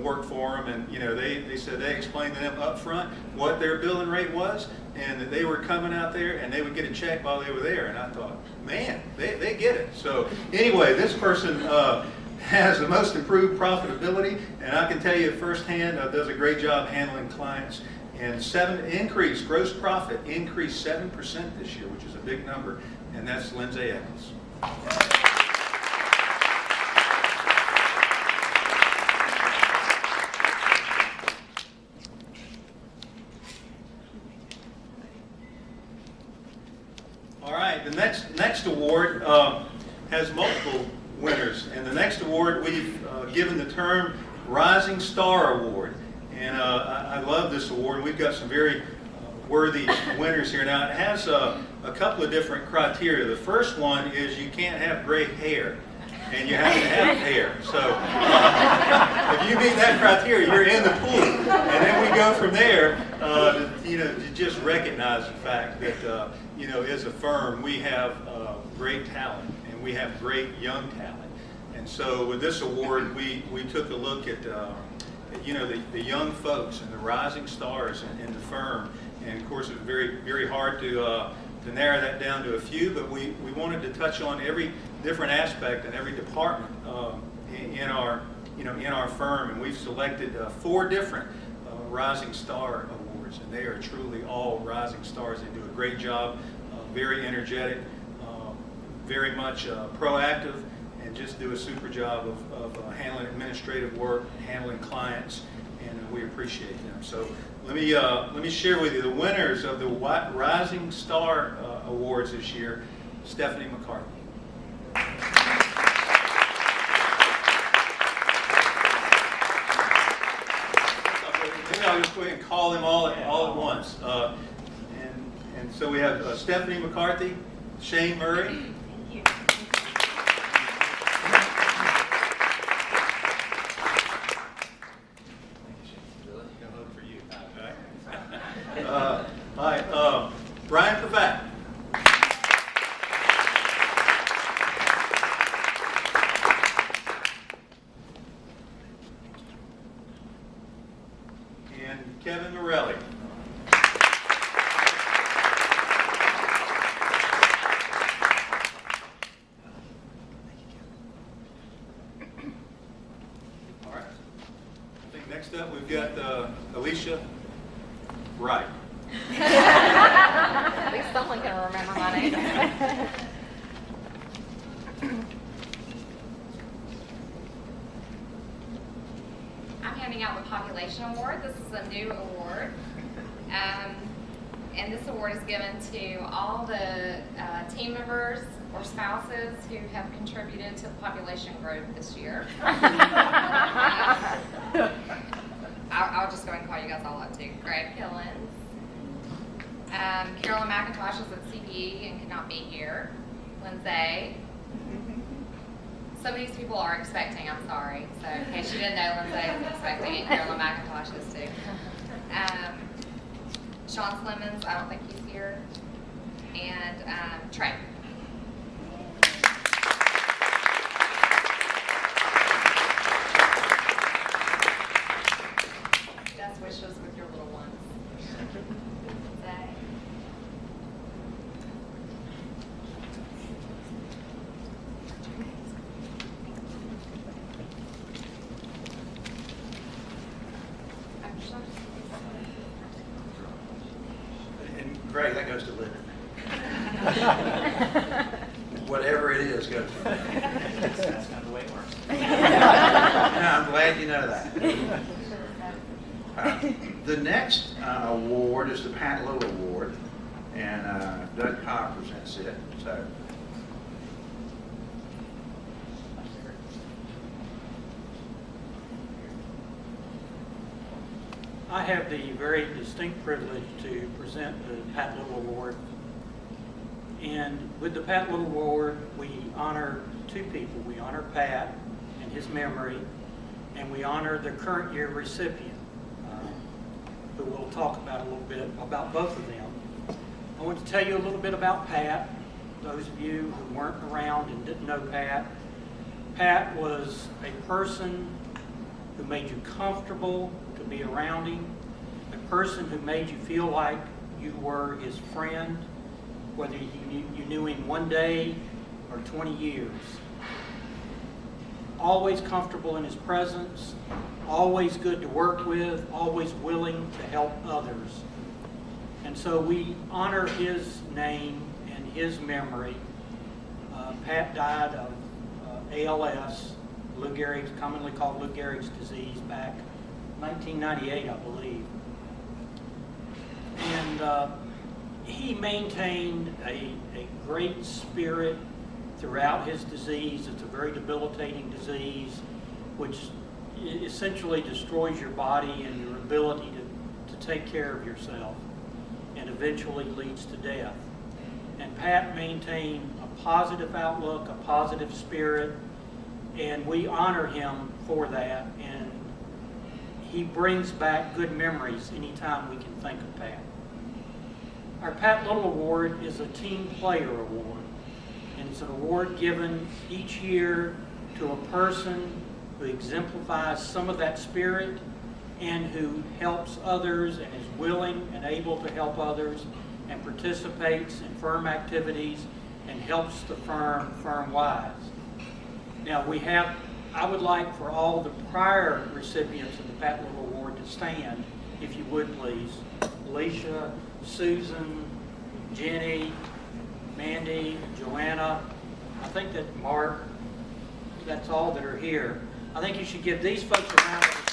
work for them, and they said they explained to them up front what their billing rate was, and that they were coming out there and they would get a check while they were there. And I thought, man, they get it. So anyway, this person has the most improved profitability, and I can tell you firsthand, does a great job handling clients. And gross profit increased 7% this year, which is a big number, and that's Lindsay Eccles. All right, the next award has multiple winners, and the next award we've given the term Rising Star Award. And I love this award. We've got some very worthy winners here. Now, it has a couple of different criteria. The first one is you can't have gray hair, and you have to have hair. So if you meet that criteria, you're in the pool. And then we go from there to just recognize the fact that as a firm, we have great talent, and we have great young talent. And so with this award, we took a look at the young folks and the rising stars in the firm. And of course, it was very, very hard to narrow that down to a few, but we wanted to touch on every different aspect and every department in our firm. And we've selected 4 different Rising Star Awards, and they are truly all rising stars. They do a great job, very energetic, very much proactive, and just do a super job of handling administrative work, handling clients, and we appreciate them. So let me share with you the winners of the Rising Star Awards this year. Stephanie McCarthy. Maybe I'll just go ahead and call them all at once. And so we have Stephanie McCarthy, Shane Murray. Brian Pavac. And Kevin Morelli. All right. I think next up we've got Alicia Wright. At least someone can remember my name. I'm handing out the Population Award. This is a new award. And this award is given to all the team members or spouses who have contributed to the population growth this year. I'll just go ahead and call you guys all up too. Greg Killens. Carolyn McIntosh is at CPE and could not be here. Lindsay. Some of these people are expecting, I'm sorry. So in case you didn't know, Lindsay is expecting and Carolyn McIntosh is too. Sean Slimmons, I don't think he's here. And Trey. Best wishes with your little ones. Greg, that goes to Lyndon. Whatever it is goes to Lyndon. That's kind of the way it works. I'm glad you know that. The next award is the Pat Lowe Award, and Doug Cobb presents it. So. I have the very distinct privilege to present the Pat Little Award. And with the Pat Little Award, we honor 2 people. We honor Pat and his memory, and we honor the current year recipient, who we'll talk about a little bit about both of them. I want to tell you a little bit about Pat. Those of you who weren't around and didn't know Pat, Pat was a person who made you comfortable to be around him, a person who made you feel like you were his friend, whether you knew him one day or 20 years. Always comfortable in his presence, always good to work with, always willing to help others. And so we honor his name and his memory. Pat died of ALS, Lou Gehrig's, commonly called Lou Gehrig's disease, back 1998, I believe. And he maintained a great spirit throughout his disease. It's a very debilitating disease, which essentially destroys your body and your ability to take care of yourself, and eventually leads to death. And Pat maintained a positive outlook, a positive spirit, and we honor him for that. And he brings back good memories anytime we can think of Pat. Our Pat Little Award is a team player award, and it's an award given each year to a person who exemplifies some of that spirit and who helps others and is willing and able to help others and participates in firm activities and helps the firm-wise. Now I would like for all the prior recipients of the Pat Little Award to stand, if you would please. Alicia, Susan, Jenny, Mandy, Joanna, I think that Mark, that's all that are here. I think you should give these folks a round of applause.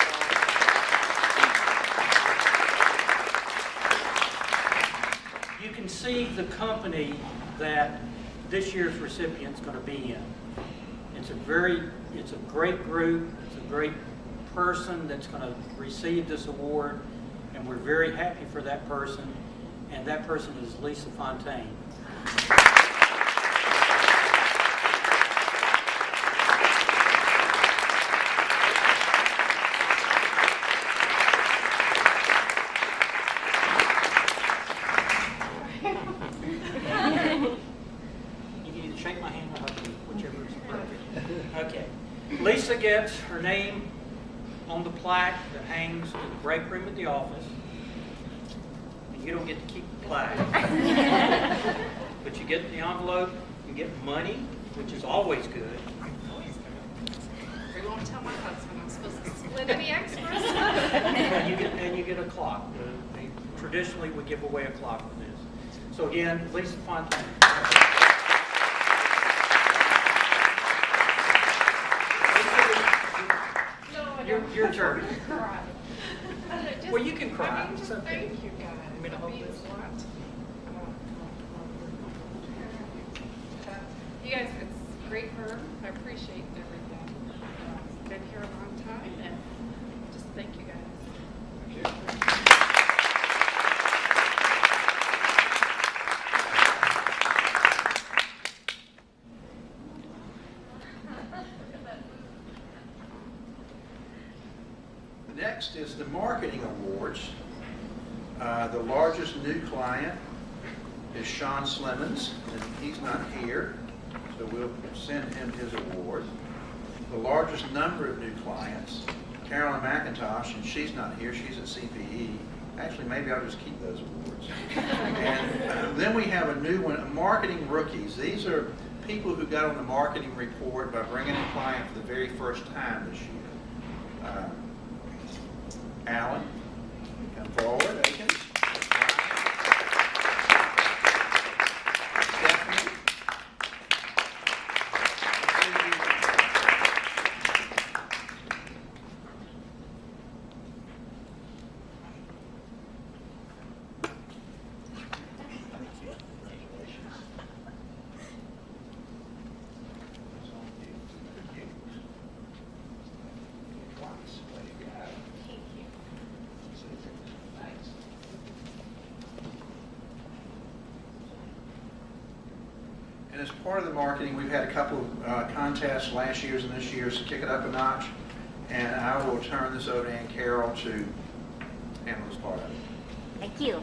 You can see the company that this year's recipient's going to be in. It's a great group, it's a great person that's going to receive this award, and we're very happy for that person, and that person is Lisa Fontaine. You can either shake my hand or hug me, whichever is appropriate. Okay. Lisa gets her name on the plaque that hangs in the break room at the office. And you don't get to keep the plaque. But you get the envelope, you get money, which is always good. We won't tell my husband I'm supposed to split any extras. and you get a clock. Traditionally, we give away a clock with this. So again, Lisa Fontaine. Your turn. Cry. Well, you can cry. I mean, It's just okay. thank you guys. You mean to hold That means this? a lot. You guys, it's a great firm. I appreciate everything. Been here a long time, and just thank you guys. Next is the marketing awards. The largest new client is Sean Slemons, and he's not here, so we'll send him his award. The largest number of new clients, Carolyn McIntosh, and she's not here, she's at CPE. Actually, maybe I'll just keep those awards. And then we have a new one, marketing rookies. These are people who got on the marketing report by bringing a client for the very first time this year. Alan, come forward, Aikens. Stephanie. And as part of the marketing, we've had a couple of contests last year's and this year's to kick it up a notch. And I will turn this over to Ann Carroll to handle this part of it. Thank you.